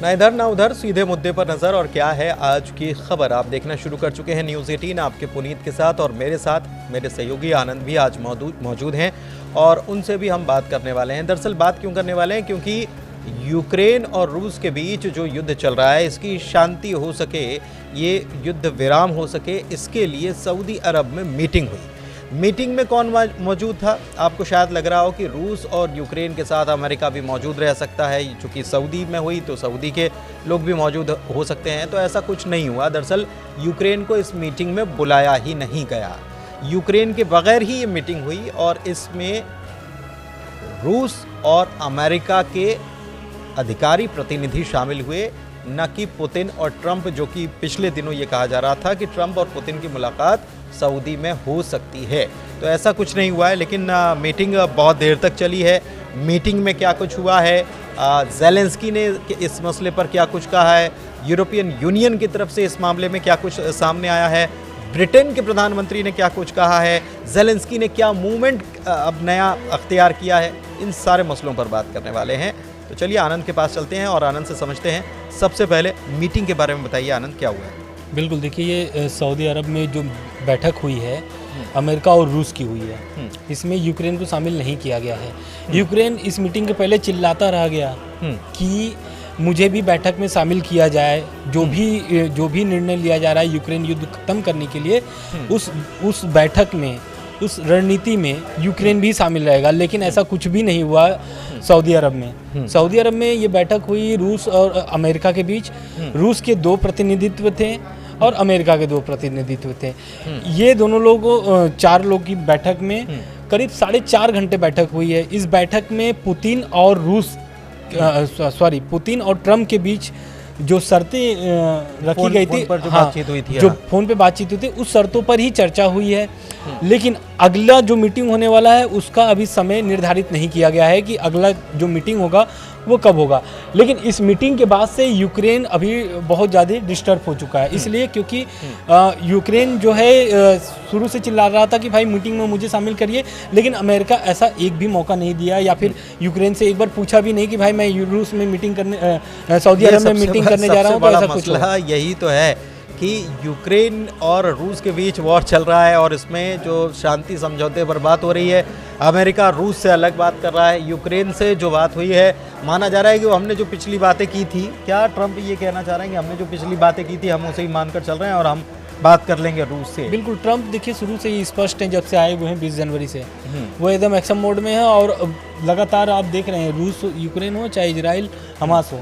ना इधर ना उधर, सीधे मुद्दे पर नजर। और क्या है आज की खबर, आप देखना शुरू कर चुके हैं न्यूज़ 18 आपके पुनीत के साथ, और मेरे साथ मेरे सहयोगी आनंद भी आज मौजूद हैं और उनसे भी हम बात करने वाले हैं। दरअसल बात क्यों करने वाले हैं, क्योंकि यूक्रेन और रूस के बीच जो युद्ध चल रहा है, इसकी शांति हो सके, ये युद्ध विराम हो सके, इसके लिए सऊदी अरब में मीटिंग हुई। मीटिंग में कौन मौजूद था? आपको शायद लग रहा हो कि रूस और यूक्रेन के साथ अमेरिका भी मौजूद रह सकता है, चूँकि सऊदी में हुई तो सऊदी के लोग भी मौजूद हो सकते हैं। तो ऐसा कुछ नहीं हुआ। दरअसल यूक्रेन को इस मीटिंग में बुलाया ही नहीं गया, यूक्रेन के बगैर ही ये मीटिंग हुई, और इसमें रूस और अमेरिका के अधिकारी प्रतिनिधि शामिल हुए, न कि पुतिन और ट्रंप, जो कि पिछले दिनों ये कहा जा रहा था कि ट्रंप और पुतिन की मुलाकात सऊदी में हो सकती है। तो ऐसा कुछ नहीं हुआ है, लेकिन मीटिंग बहुत देर तक चली है। मीटिंग में क्या कुछ हुआ है, ज़ेलेंस्की ने इस मसले पर क्या कुछ कहा है, यूरोपियन यूनियन की तरफ से इस मामले में क्या कुछ सामने आया है, ब्रिटेन के प्रधानमंत्री ने क्या कुछ कहा है, ज़ेलेंस्की ने क्या मूवमेंट अब नया अख्तियार किया है, इन सारे मसलों पर बात करने वाले हैं। तो चलिए आनंद के पास चलते हैं और आनंद से समझते हैं। सबसे पहले मीटिंग के बारे में बताइए आनंद, क्या हुआ है? बिल्कुल, देखिए ये सऊदी अरब में जो बैठक हुई है अमेरिका और रूस की हुई है, इसमें यूक्रेन को शामिल नहीं किया गया है। यूक्रेन इस मीटिंग के पहले चिल्लाता रह गया कि मुझे भी बैठक में शामिल किया जाए, जो भी निर्णय लिया जा रहा है यूक्रेन युद्ध खत्म करने के लिए, उस बैठक में, उस रणनीति में यूक्रेन भी शामिल रहेगा। लेकिन ऐसा कुछ भी नहीं हुआ सऊदी अरब में। सऊदी अरब में ये बैठक हुई रूस और अमेरिका के बीच। रूस के 2 प्रतिनिधित्व थे और अमेरिका के 2 प्रतिनिधित्व थे। ये दोनों लोग 4 लोग की बैठक में करीब 4.5 घंटे बैठक हुई है। इस बैठक में पुतिन और ट्रम्प के बीच जो शर्तें रखी गई थी, जो फोन पे बातचीत हुई थी, उस शर्तों पर ही चर्चा हुई है। लेकिन अगला जो मीटिंग होने वाला है उसका अभी समय निर्धारित नहीं किया गया है कि अगला जो मीटिंग होगा वो कब होगा। लेकिन इस मीटिंग के बाद से यूक्रेन अभी बहुत ज़्यादा डिस्टर्ब हो चुका है, इसलिए क्योंकि यूक्रेन जो है शुरू से चिल्ला रहा था कि भाई मीटिंग में मुझे शामिल करिए, लेकिन अमेरिका ऐसा एक भी मौका नहीं दिया, या फिर यूक्रेन से एक बार पूछा भी नहीं कि भाई मैं रूस में मीटिंग करने, सऊदी अरब में मीटिंग करने जा रहा हूँ। तो ऐसा कुछ यही तो है कि यूक्रेन और रूस के बीच वॉर चल रहा है, और इसमें जो शांति समझौते पर बात हो रही है, अमेरिका रूस से अलग बात कर रहा है। यूक्रेन से जो बात हुई है, माना जा रहा है कि वो हमने जो पिछली बातें की थी, क्या ट्रंप ये कहना चाह रहे हैं कि हमने जो पिछली बातें की थी हम उसे ही मानकर चल रहे हैं और हम बात कर लेंगे रूस से? बिल्कुल, ट्रंप देखिए शुरू से ही स्पष्ट हैं, जब से आए हुए हैं 20 जनवरी से वो एकदम एक्शन मोड में है, और लगातार आप देख रहे हैं रूस यूक्रेन हो चाहे इजराइल हमास हो,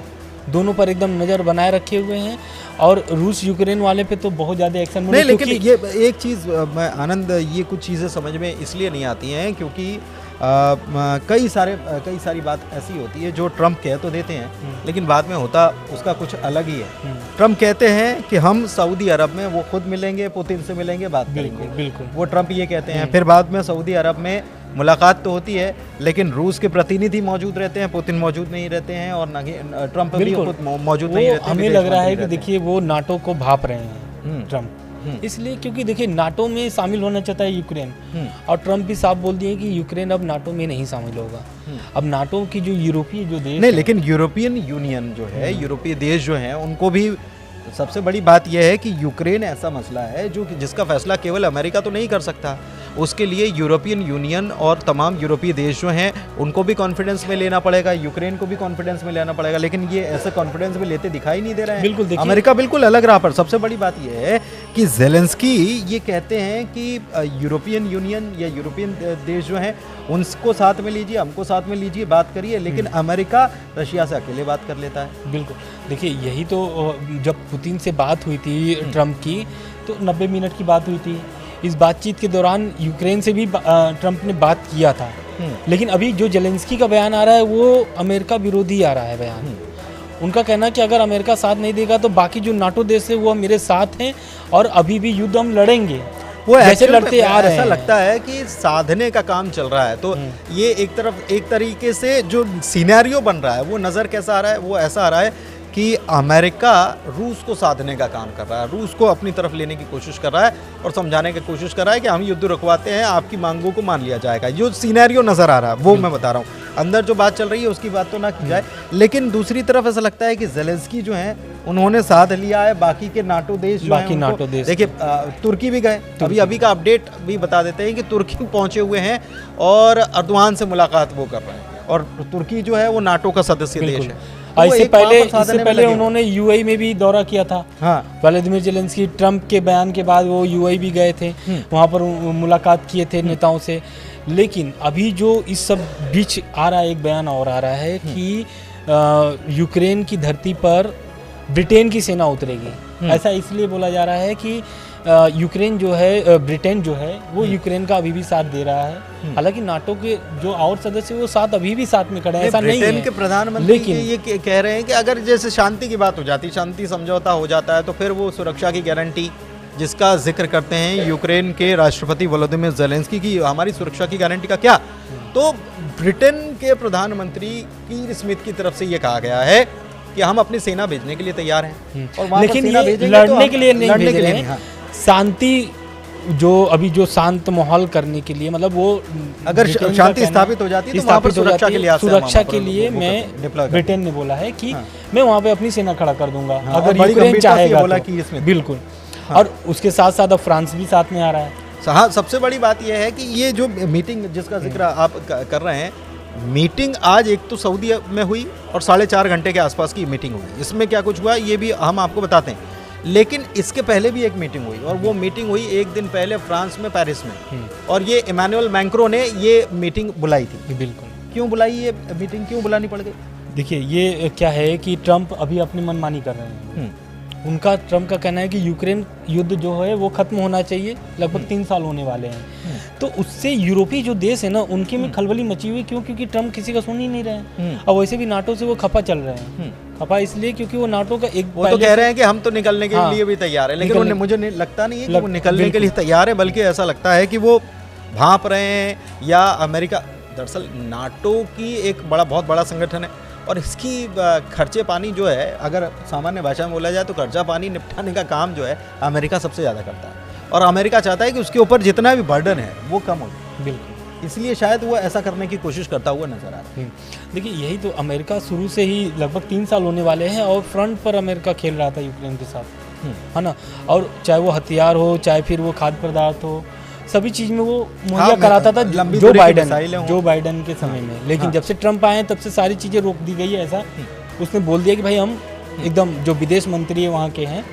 दोनों पर एकदम नज़र बनाए रखे हुए हैं। और रूस यूक्रेन वाले पे तो बहुत ज़्यादा एक्शन नहीं, लेकिन ये एक चीज़ मैं आनंद, ये कुछ चीज़ें समझ में इसलिए नहीं आती हैं क्योंकि कई सारी बात ऐसी होती है जो ट्रंप कह तो देते हैं, लेकिन बाद में होता उसका कुछ अलग ही है। ट्रंप कहते हैं कि हम सऊदी अरब में वो खुद मिलेंगे, पुतिन से मिलेंगे, बात करेंगे। बिल्कुल वो ट्रंप ये कहते हैं। फिर बाद में सऊदी अरब में मुलाकात तो होती है, लेकिन रूस के प्रतिनिधि मौजूद रहते हैं, पुतिन मौजूद नहीं रहते हैं, और न ट्रंप भी खुद मौजूद नहीं रहते। हमें लग रहा है कि देखिए वो नाटो को भाप रहे हैं ट्रंप, इसलिए क्योंकि देखिए नाटो में शामिल होना चाहता है यूक्रेन, और ट्रंप भी साफ बोल दिए कि यूक्रेन अब नाटो में नहीं शामिल होगा। अब नाटो की जो यूरोपीय जो देश नहीं, लेकिन यूरोपियन यूनियन जो है, यूरोपीय देश जो हैं, उनको भी सबसे बड़ी बात यह है कि यूक्रेन ऐसा मसला है जो कि जिसका फैसला केवल अमेरिका तो नहीं कर सकता, उसके लिए यूरोपियन यूनियन और तमाम यूरोपीय देश जो हैं उनको भी कॉन्फिडेंस में लेना पड़ेगा, यूक्रेन को भी कॉन्फिडेंस में लेना पड़ेगा, लेकिन ये ऐसे कॉन्फिडेंस में लेते दिखाई नहीं दे रहे हैं। बिल्कुल, अमेरिका बिल्कुल अलग रहा। पर सबसे बड़ी बात यह है कि ज़ेलेंस्की ये कहते हैं कि यूरोपियन यूनियन या यूरोपियन देश जो हैं उनको साथ में लीजिए, हमको साथ में लीजिए, बात करिए, लेकिन अमेरिका रशिया से अकेले बात कर लेता है। बिल्कुल, देखिए यही तो जब पुतिन से बात हुई थी ट्रंप की, तो 90 मिनट की बात हुई थी। इस बातचीत के दौरान यूक्रेन से भी ट्रंप ने बात किया था, लेकिन अभी जो ज़ेलेंस्की का बयान आ रहा है वो अमेरिका विरोधी आ रहा है बयान। उनका कहना है कि अगर अमेरिका साथ नहीं देगा तो बाकी जो नाटो देश है वो मेरे साथ हैं और अभी भी युद्ध हम लड़ेंगे, वो ऐसे लड़ते आ रहे हैं। ऐसा लगता है कि साधने का काम चल रहा है। तो ये एक तरीके से जो सिनेरियो बन रहा है वो नज़र कैसा आ रहा है, वो ऐसा आ रहा है कि अमेरिका रूस को साधने का काम कर रहा है, रूस को अपनी तरफ लेने की कोशिश कर रहा है और समझाने की कोशिश कर रहा है कि हम युद्ध रुकवाते हैं, आपकी मांगों को मान लिया जाएगा। जो सिनेरियो नज़र आ रहा है वो मैं बता रहा हूँ। अंदर जो बात चल रही है उसकी बात तो ना की जाए, लेकिन दूसरी तरफ ऐसा लगता है कि ज़ेलेंस्की जो है उन्होंने साथ लिया है बाकी के नाटो देश जो हैं नाटो देश। देखिए तुर्की भी गए, अभी का अपडेट भी बता देते हैं कि तुर्की पहुंचे हुए हैं और अर्दवान से मुलाकात वो कर रहे हैं, और तुर्की जो है वो नाटो का सदस्य देश है। इससे पहले उन्होंने यूएई में भी दौरा किया था। हाँ, व्लादिमीर ज़ेलेंस्की ट्रंप के बयान के बाद वो यूएई भी गए थे, वहाँ पर मुलाकात किए थे नेताओं से। लेकिन अभी जो इस सब बीच आ रहा है, एक बयान और आ रहा है कि यूक्रेन की धरती पर ब्रिटेन की सेना उतरेगी। ऐसा इसलिए बोला जा रहा है कि यूक्रेन जो है, ब्रिटेन जो है वो यूक्रेन का अभी भी साथ दे रहा है। हालांकि नाटो के जो और सदस्य वो साथ अभी भी साथ में खड़े हैं, ऐसा नहीं है। ब्रिटेन के प्रधानमंत्री ये कह रहे हैं कि अगर जैसे शांति की बात हो जाती, शांति समझौता हो जाता है, तो फिर वो सुरक्षा की गारंटी जिसका जिक्र करते हैं यूक्रेन के राष्ट्रपति वोलोदिमीर ज़ेलेंस्की की, हमारी सुरक्षा की गारंटी का क्या? तो ब्रिटेन के प्रधानमंत्री कीर स्मिथ की तरफ से ये कहा गया है कि हम अपनी सेना भेजने के लिए तैयार हैं, और लेकिन ये लड़ने के लिए नहीं भेज रहे हैं, शांति जो अभी जो शांत माहौल करने के लिए, मतलब वो अगर शांति स्थापित हो जाती है तो वहाँ पर सुरक्षा के लिए मैं ब्रिटेन ने बोला है कि मैं वहाँ पे अपनी सेना खड़ा कर दूंगा अगर यूक्रेन चाहेगा तो। बिल्कुल। और उसके साथ साथ अब फ्रांस भी साथ में आ रहा है। हाँ, सबसे बड़ी बात यह है कि ये जो मीटिंग जिसका जिक्र आप कर रहे हैं, मीटिंग आज एक तो सऊदी में हुई और 4.5 घंटे के आसपास की मीटिंग हुई। इसमें क्या कुछ हुआ ये भी हम आपको बताते हैं, लेकिन इसके पहले भी एक मीटिंग हुई, और वो मीटिंग हुई एक दिन पहले फ्रांस में, पेरिस में, और ये इमैनुअल मैक्रों ने ये मीटिंग बुलाई थी। बिल्कुल। क्यों बुलाई ये मीटिंग, क्यों बुलानी पड़ गई? देखिए, ये क्या है कि ट्रंप अभी अपनी मनमानी कर रहे हैं। उनका, ट्रंप का कहना है कि यूक्रेन युद्ध जो है वो खत्म होना चाहिए, लगभग 3 साल होने वाले हैं। तो उससे यूरोपीय जो देश है ना, उनके में खलबली मची हुई। क्यों? क्योंकि ट्रंप किसी का सुन ही नहीं रहे हैं, और वैसे भी नाटो से वो खफा चल रहे हैं। खफा इसलिए क्योंकि वो नाटो का एक, वो तो कह रहे हैं कि हम तो निकलने के लिए भी तैयार है, लेकिन मुझे लगता नहीं है कि वो निकलने के लिए तैयार है, बल्कि ऐसा लगता है कि वो भांप रहे हैं, या अमेरिका, दरअसल नाटो की एक बहुत बड़ा संगठन है, और इसकी खर्चे पानी जो है, अगर सामान्य भाषा में बोला जाए तो खर्चा पानी निपटाने का काम जो है अमेरिका सबसे ज़्यादा करता है, और अमेरिका चाहता है कि उसके ऊपर जितना भी बर्डन है वो कम हो जाए। बिल्कुल। इसलिए शायद वो ऐसा करने की कोशिश करता हुआ नजर आ रहा है। देखिए, यही तो अमेरिका शुरू से ही लगभग 3 साल होने वाले हैं, और फ्रंट पर अमेरिका खेल रहा था यूक्रेन के साथ, है ना। और चाहे वो हथियार हो, चाहे फिर वो खाद्य पदार्थ हो, सभी चीज़ में वो मुहैया कराता था जो बाइडन के समय में। लेकिन जब से ट्रंप आए तब से सारी चीज़ें रोक दी गई है। ऐसा उसने बोल दिया कि भाई हम एकदम, जो विदेश मंत्री है वहाँ के हैं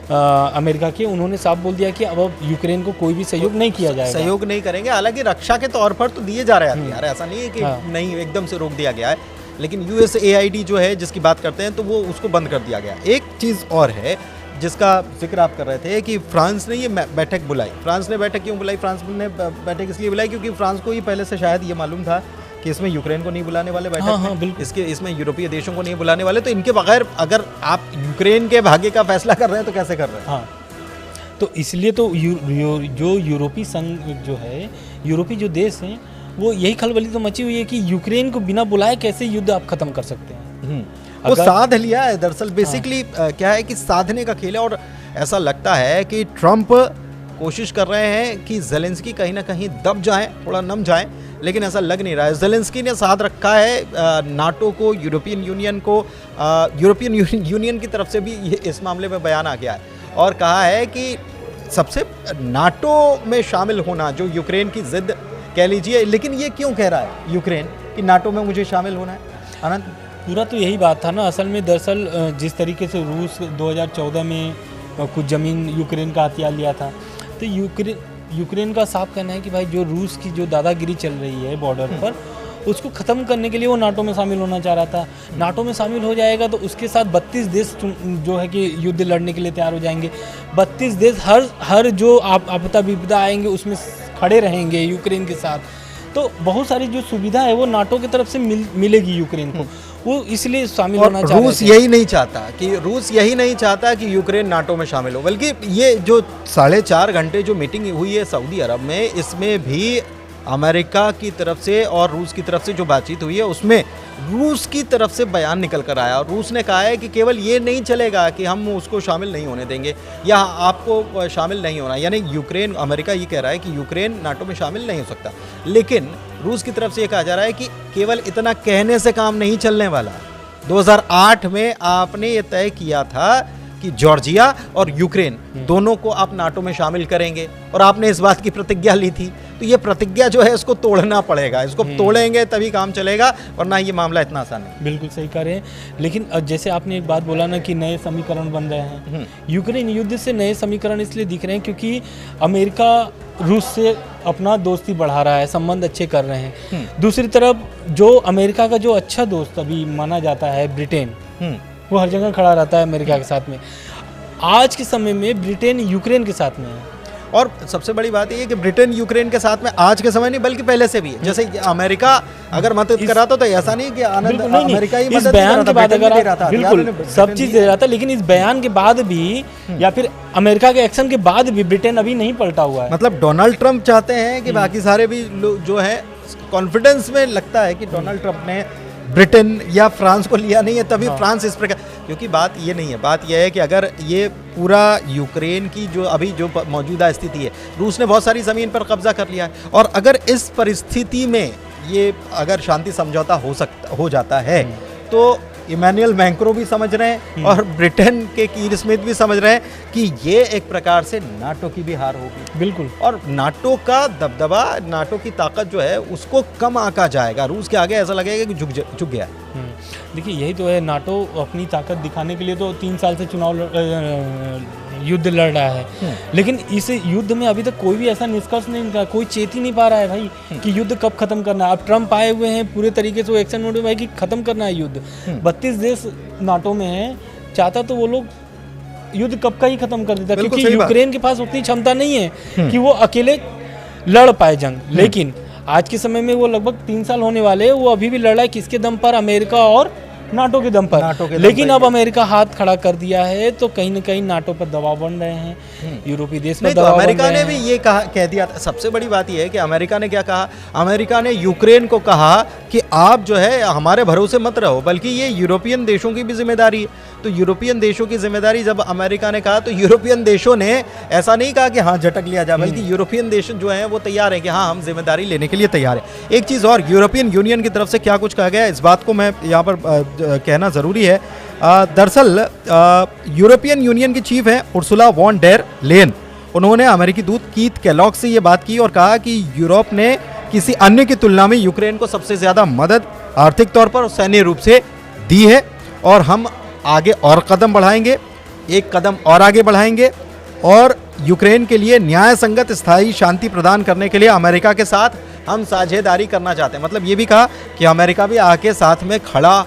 अमेरिका के, उन्होंने साफ बोल दिया कि अब यूक्रेन को कोई भी सहयोग नहीं किया जाएगा, सहयोग नहीं करेंगे। हालांकि रक्षा के तौर पर तो दिए जा रहे हैं यार, ऐसा नहीं है कि नहीं एकदम से रोक दिया गया है, लेकिन USAID जो है जिसकी बात करते हैं तो वो उसको बंद कर दिया गया। एक चीज़ और है जिसका जिक्र आप कर रहे थे कि फ्रांस ने ये बैठक बुलाई। फ्रांस ने बैठक क्यों बुलाई? फ्रांस ने बैठक इसलिए बुलाई क्योंकि फ्रांस को ये पहले से शायद ये मालूम था कि इसमें यूक्रेन को नहीं बुलाने वाले बैठक। हाँ, बिल्कुल। इसमें यूरोपीय देशों को नहीं बुलाने वाले, तो इनके बगैर अगर आप यूक्रेन के भाग्य का फैसला कर रहे हैं तो कैसे कर रहे हैं? हाँ, तो इसलिए तो जो यूरोपीय संघ जो है, यूरोपीय जो देश हैं, वो यही खलबली तो मची हुई है कि यूक्रेन को बिना बुलाए कैसे युद्ध आप खत्म कर सकते हैं। वो साध लिया है दरअसल, बेसिकली क्या है कि साधने का खेल है, और ऐसा लगता है कि ट्रंप कोशिश कर रहे हैं कि ज़ेलेंस्की कहीं ना कहीं दब जाएं, थोड़ा नम जाएं, लेकिन ऐसा लग नहीं रहा है। ज़ेलेंस्की ने साथ रखा है नाटो को, यूरोपियन यूनियन को। यूरोपियन यूनियन की तरफ से भी इस मामले में बयान आ गया है, और कहा है कि सबसे नाटो में शामिल होना, जो यूक्रेन की जिद कह लीजिए, लेकिन ये क्यों कह रहा है यूक्रेन कि नाटो में मुझे शामिल होना है? आनंद, पूरा तो यही बात था ना असल में। दरअसल जिस तरीके से रूस 2014 में कुछ ज़मीन यूक्रेन का हथियार लिया था, तो यूक्रेन का साफ कहना है कि भाई जो रूस की जो दादागिरी चल रही है बॉर्डर पर, उसको ख़त्म करने के लिए वो नाटो में शामिल होना चाह रहा था। नाटो में शामिल हो जाएगा तो उसके साथ 32 देश जो है कि युद्ध लड़ने के लिए तैयार हो जाएंगे। 32 देश हर जो आपदा विपदा आएंगे उसमें खड़े रहेंगे यूक्रेन के साथ। तो बहुत सारी जो सुविधा है वो नाटो की तरफ से मिलेगी यूक्रेन को, वो इसलिए शामिल होना चाहता है। रूस यही नहीं चाहता कि यूक्रेन नाटो में शामिल हो, बल्कि ये जो 4.5 घंटे जो मीटिंग हुई है सऊदी अरब में, इसमें भी अमेरिका की तरफ से और रूस की तरफ से जो बातचीत हुई है उसमें रूस की तरफ से बयान निकल कर आया, और रूस ने कहा है कि केवल ये नहीं चलेगा कि हम उसको शामिल नहीं होने देंगे या आपको शामिल नहीं होना, यानी यूक्रेन, अमेरिका ये कह रहा है कि यूक्रेन नाटो में शामिल नहीं हो सकता, लेकिन रूस की तरफ से ये कहा जा रहा है कि केवल इतना कहने से काम नहीं चलने वाला। 2008 में आपने ये तय किया था कि जॉर्जिया और यूक्रेन दोनों को आप नाटो में शामिल करेंगे, और आपने इस बात की प्रतिज्ञा ली थी। तो ये प्रतिज्ञा जो है इसको तोड़ना पड़ेगा, इसको तोड़ेंगे तभी काम चलेगा, वरना ये मामला इतना आसान नहीं। बिल्कुल सही कह रहे हैं, लेकिन जैसे आपने एक बात बोला ना कि नए समीकरण बन रहे हैं, यूक्रेन युद्ध से नए समीकरण इसलिए दिख रहे हैं क्योंकि अमेरिका रूस से अपना दोस्ती बढ़ा रहा है, संबंध अच्छे कर रहे हैं। दूसरी तरफ जो अमेरिका का जो अच्छा दोस्त अभी माना जाता है ब्रिटेन, वो हर जगह खड़ा रहता है अमेरिका के साथ में। आज के समय में ब्रिटेन यूक्रेन के साथ में है, और सबसे बड़ी बात ये है कि ब्रिटेन यूक्रेन के साथ में आज के समय नहीं बल्कि पहले से भी है। जैसे अमेरिका अगर मदद करा तो ऐसा नहीं कि आनंद अमेरिका ही इस बयान के बाद अगर बिल्कुल सब चीज दे रहा था, लेकिन इस बयान के बाद भी या फिर अमेरिका के एक्शन के बाद भी ब्रिटेन अभी नहीं पलटा हुआ है। मतलब डोनाल्ड ट्रंप चाहते हैं कि बाकी सारे भी जो है कॉन्फिडेंस में लगता है कि डोनाल्ड ट्रंप ने ब्रिटेन या फ्रांस को लिया नहीं है, तभी फ्रांस इस प्रकार, क्योंकि बात ये नहीं है, बात यह है कि अगर ये पूरा यूक्रेन की जो अभी जो मौजूदा स्थिति है, रूस ने बहुत सारी ज़मीन पर कब्जा कर लिया है, और अगर इस परिस्थिति में ये अगर शांति समझौता हो जाता है तो इमैनुअल मैक्रों भी समझ रहे हैं और ब्रिटेन के कीर स्मिथ भी समझ रहे हैं कि ये एक प्रकार से नाटो की भी हार होगी। बिल्कुल, और नाटो का दबदबा, नाटो की ताकत जो है उसको कम आंका जाएगा, रूस के आगे ऐसा लगेगा कि झुक गया। देखिए यही तो है, नाटो अपनी ताकत दिखाने के लिए तो 3 साल से युद्ध लड़ रहा है, लेकिन इस युद्ध में अभी तक कोई भी ऐसा निष्कर्ष नहीं निकला, कोई चेत ही नहीं पा रहा है भाई कि युद्ध कब खत्म करना है। अब ट्रंप आए हुए हैं पूरे तरीके से, वो एक्शन मोड में भाई कि खत्म करना है युद्ध। 32 देश नाटो में हैं, चाहता तो वो लोग युद्ध कब का ही खत्म कर देता, क्योंकि यूक्रेन के पास उतनी क्षमता नहीं है कि वो अकेले लड़ पाए जंग। लेकिन आज के समय में वो लगभग 3 साल होने वाले, वो अभी भी लड़ रहा है किसके दम पर, अमेरिका और नाटो के दम पर। लेकिन अब अमेरिका हाथ खड़ा कर दिया है, तो कहीं न कहीं नाटो पर दबाव बन रहे हैं, यूरोपीय देश में दबाव बन रहे हैं। अमेरिका ने भी ये कह दिया था। सबसे बड़ी बात ये है कि अमेरिका ने क्या कहा, अमेरिका ने यूक्रेन को कहा कि आप जो है हमारे भरोसे मत रहो, बल्कि ये यूरोपियन देशों की भी जिम्मेदारी है। तो यूरोपियन देशों की जिम्मेदारी जब अमेरिका ने कहा, तो यूरोपियन देशों ने ऐसा नहीं कहा कि हाँ झटक लिया जाए, बल्कि यूरोपियन देश जो हैं वो तैयार हैं कि हाँ हम जिम्मेदारी लेने के लिए तैयार हैं। एक चीज़ और, यूरोपियन यूनियन की तरफ से क्या कुछ कहा गया, इस बात को मैं यहाँ पर कहना ज़रूरी है। दरअसल यूरोपियन यूनियन की चीफ हैं उर्सुला वॉन डेर लेन, उन्होंने अमेरिकी दूत कीथ केलॉग से ये बात की और कहा कि यूरोप ने किसी अन्य की तुलना में यूक्रेन को सबसे ज़्यादा मदद आर्थिक तौर पर और सैन्य रूप से दी है, और हम आगे और कदम बढ़ाएंगे, एक कदम और आगे बढ़ाएंगे, और यूक्रेन के लिए न्याय संगत स्थायी शांति प्रदान करने के लिए अमेरिका के साथ हम साझेदारी करना चाहते हैं। मतलब ये भी कहा कि अमेरिका भी आके साथ में खड़ा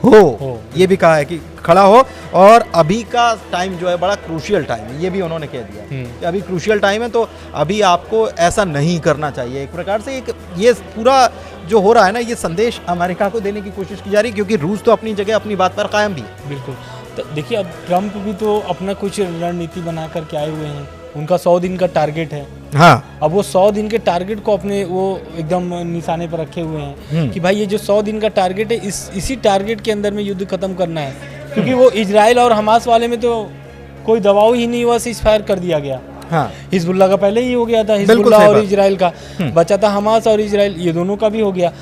हो, ये भी कहा है कि खड़ा हो, और अभी का टाइम जो है बड़ा क्रूशियल टाइम है, ये भी उन्होंने कह दिया कि अभी क्रूशियल टाइम है, तो अभी आपको ऐसा नहीं करना चाहिए। एक प्रकार से ये पूरा जो हो रहा है ना, ये संदेश अमेरिका को देने की कोशिश की जा रही है, क्योंकि रूस तो अपनी जगह अपनी बात पर कायम भी है। बिल्कुल, तो देखिए अब ट्रंप भी तो अपना कुछ रणनीति बना करके आए हुए हैं, उनका 100 दिन का टारगेट है। हाँ, अब वो 100 दिन के टारगेट को अपने वो एकदम निशाने पर रखे हुए हैं कि भाई ये जो 100 दिन का टारगेट है, इसी टारगेट के अंदर में युद्ध खत्म करना है, क्योंकि वो इजराइल और हमास वाले में तो कोई दबाव ही नहीं हुआ, सीज फायर कर दिया गया। हाँ, हिजबुल्ला का पहले ही हो गया था, हिजबुल्ला और इजराइल का बचा था, हमास और इजराइल, ये दोनों का भी हो गया।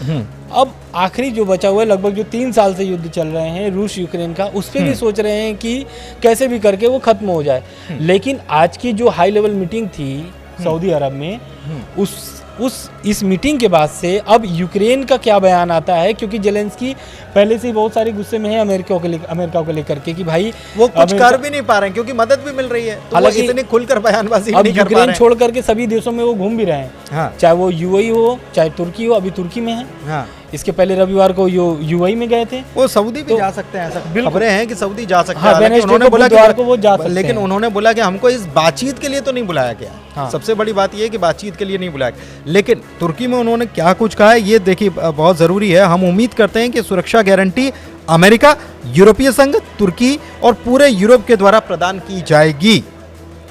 अब आखिरी जो बचा हुआ है, लगभग जो 3 साल से युद्ध चल रहे हैं रूस यूक्रेन का, उस पर भी सोच रहे हैं कि कैसे भी करके वो खत्म हो जाए। लेकिन आज की जो हाई लेवल मीटिंग थी सऊदी अरब में, इस मीटिंग के बाद से अब यूक्रेन का क्या बयान आता है, क्योंकि जेलेंस्की पहले से ही बहुत सारे गुस्से में है अमेरिका को लेकर के कि भाई वो कुछ कर भी नहीं पा रहे हैं, क्योंकि मदद भी मिल रही है, तो वो इतने खुलकर बयानबाजी नहीं कर पा रहे हैं। यूक्रेन छोड़ करके सभी देशों में वो घूम भी रहे हैं। हाँ, चाहे वो यूएई हो, चाहे तुर्की हो, अभी तुर्की में है। हाँ, इसके पहले रविवार को यूएई में गए थे। वो सऊदी भी जा सकते हैं, ऐसा खबरें हैं कि सऊदी जा सकते हैं। उन्होंने बोला कि वो जा सकते हैं, लेकिन उन्होंने बोला कि हमको इस बातचीत के लिए तो नहीं बुलाया गया। सबसे बड़ी बात यह है कि बातचीत के लिए नहीं बुलाया गया। लेकिन तुर्की में उन्होंने क्या कुछ कहा है ये देखिए, बहुत ज़रूरी है। हम उम्मीद करते हैं कि सुरक्षा गारंटी अमेरिका, यूरोपीय संघ, तुर्की और पूरे यूरोप के द्वारा प्रदान की जाएगी।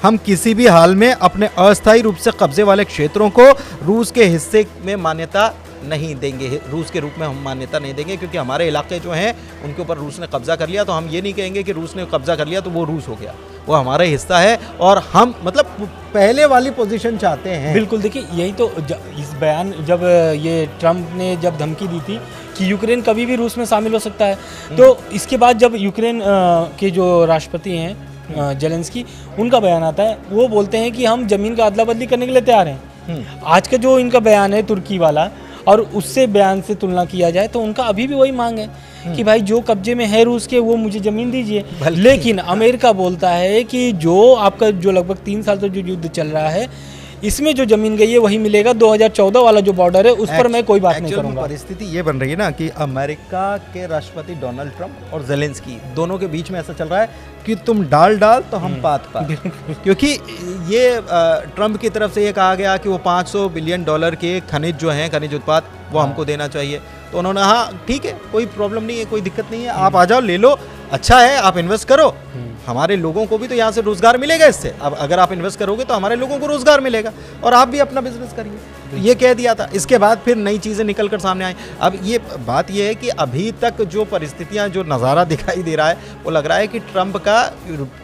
हम किसी भी हाल में अपने अस्थायी रूप से कब्जे वाले क्षेत्रों को रूस के हिस्से में मान्यता नहीं देंगे, रूस के रूप में हम मान्यता नहीं देंगे, क्योंकि हमारे इलाके जो हैं उनके ऊपर रूस ने कब्जा कर लिया, तो हम ये नहीं कहेंगे कि रूस ने कब्जा कर लिया तो वो रूस हो गया। वो हमारा हिस्सा है और हम मतलब पहले वाली पोजीशन चाहते हैं। बिल्कुल, देखिए यही तो इस बयान जब ये ट्रम्प ने जब धमकी दी थी कि यूक्रेन कभी भी रूस में शामिल हो सकता है, तो इसके बाद जब यूक्रेन के जो राष्ट्रपति हैं जेलेंस्की, उनका बयान आता है, वो बोलते हैं कि हम ज़मीन का अदला बदली करने के लिए तैयार हैं। आज का जो इनका बयान है तुर्की वाला, और उससे बयान से तुलना किया जाए तो उनका अभी भी वही मांग है कि भाई जो कब्जे में है रूस के वो मुझे ज़मीन दीजिए। लेकिन अमेरिका बोलता है कि जो आपका जो लगभग 3 साल से जो युद्ध चल रहा है, इसमें जो जमीन गई है वही मिलेगा। 2014 वाला जो बॉर्डर है उस पर मैं कोई बात नहीं करूंगा। परिस्थिति ये बन रही है ना कि अमेरिका के राष्ट्रपति डोनाल्ड ट्रंप और जेलेंस्की दोनों के बीच में ऐसा चल रहा है कि तुम डाल तो हम पात क्योंकि ये ट्रंप की तरफ से ये कहा गया कि वो $500 बिलियन के खनिज जो हैं, खनिज उत्पाद, वो हमको देना चाहिए। तो उन्होंने हाँ ठीक है, कोई प्रॉब्लम नहीं है, कोई दिक्कत नहीं है, आप आ जाओ, ले लो, अच्छा है, आप इन्वेस्ट करो, हमारे लोगों को भी तो यहाँ से रोजगार मिलेगा इससे। अब अगर आप इन्वेस्ट करोगे तो हमारे लोगों को रोजगार मिलेगा और आप भी अपना बिजनेस करिए, तो ये कह दिया था। इसके बाद फिर नई चीज़ें निकल कर सामने आई। अब ये बात ये है कि अभी तक जो परिस्थितियाँ, जो नज़ारा दिखाई दे रहा है, वो लग रहा है कि ट्रंप का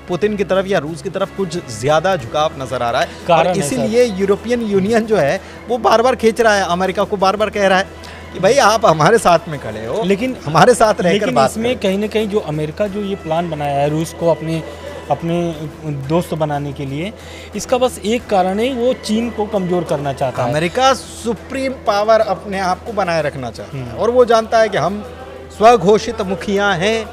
पुतिन की तरफ या रूस की तरफ कुछ ज़्यादा झुकाव नज़र आ रहा है और इसीलिए यूरोपियन यूनियन जो है वो बार बार खींच रहा है, अमेरिका को बार बार कह रहा है कि भाई आप हमारे साथ में खड़े हो, लेकिन हमारे साथ रहकर बात करें। इसमें कहीं ना कहीं जो अमेरिका जो ये प्लान बनाया है रूस को अपने दोस्त बनाने के लिए, इसका बस एक कारण है, वो चीन को कमज़ोर करना चाहता है। अमेरिका सुप्रीम पावर अपने आप को बनाए रखना चाहता है और वो जानता है कि हम स्वघोषित मुखिया हैं,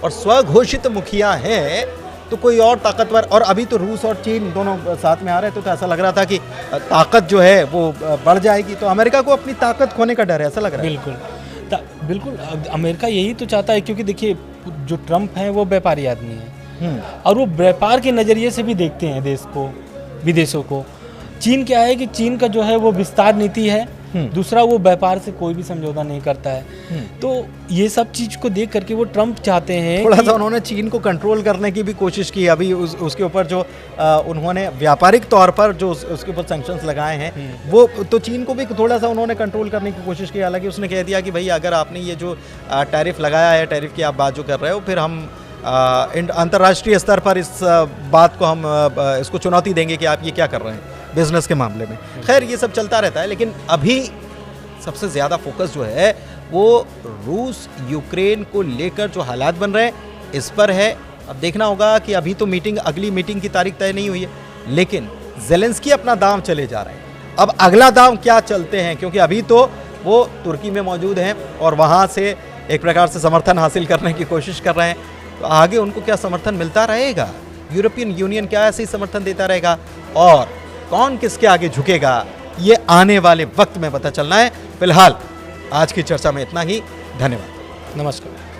और स्वघोषित मुखिया हैं तो कोई और ताकतवर, और अभी तो रूस और चीन दोनों साथ में आ रहे थे, तो ऐसा लग रहा था कि ताकत जो है वो बढ़ जाएगी, तो अमेरिका को अपनी ताकत खोने का डर है, ऐसा लग रहा है। बिल्कुल अमेरिका यही तो चाहता है, क्योंकि देखिए जो ट्रंप है वो व्यापारी आदमी है और वो व्यापार के नज़रिए से भी देखते हैं देश को, विदेशों को। चीन क्या है कि चीन का जो है वो विस्तार नीति है, दूसरा वो व्यापार से कोई भी समझौता नहीं करता है। तो ये सब चीज़ को देख करके वो ट्रंप चाहते हैं थोड़ा सा उन्होंने चीन को कंट्रोल करने की भी कोशिश की। अभी उसके ऊपर जो उन्होंने व्यापारिक तौर पर जो उसके ऊपर सैंक्शंस लगाए हैं, वो तो चीन को भी थोड़ा सा उन्होंने कंट्रोल करने की कोशिश की। हालांकि उसने कह दिया कि भाई अगर आपने ये जो टैरिफ लगाया है, टैरिफ की आप बात जो कर रहे हो, फिर हम अंतर्राष्ट्रीय स्तर पर इस बात को हम इसको चुनौती देंगे कि आप ये क्या कर रहे हैं बिजनेस के मामले में। खैर ये सब चलता रहता है, लेकिन अभी सबसे ज़्यादा फोकस जो है वो रूस यूक्रेन को लेकर जो हालात बन रहे हैं इस पर है। अब देखना होगा कि अभी तो अगली मीटिंग की तारीख तय नहीं हुई है, लेकिन जेलेंस्की अपना दांव चले जा रहे हैं। अब अगला दांव क्या चलते हैं, क्योंकि अभी तो वो तुर्की में मौजूद हैं और वहाँ से एक प्रकार से समर्थन हासिल करने की कोशिश कर रहे हैं, तो आगे उनको क्या समर्थन मिलता रहेगा, यूरोपियन यूनियन क्या ऐसे ही समर्थन देता रहेगा, और कौन किसके आगे झुकेगा, ये आने वाले वक्त में पता चलना है। फिलहाल आज की चर्चा में इतना ही। धन्यवाद। नमस्कार।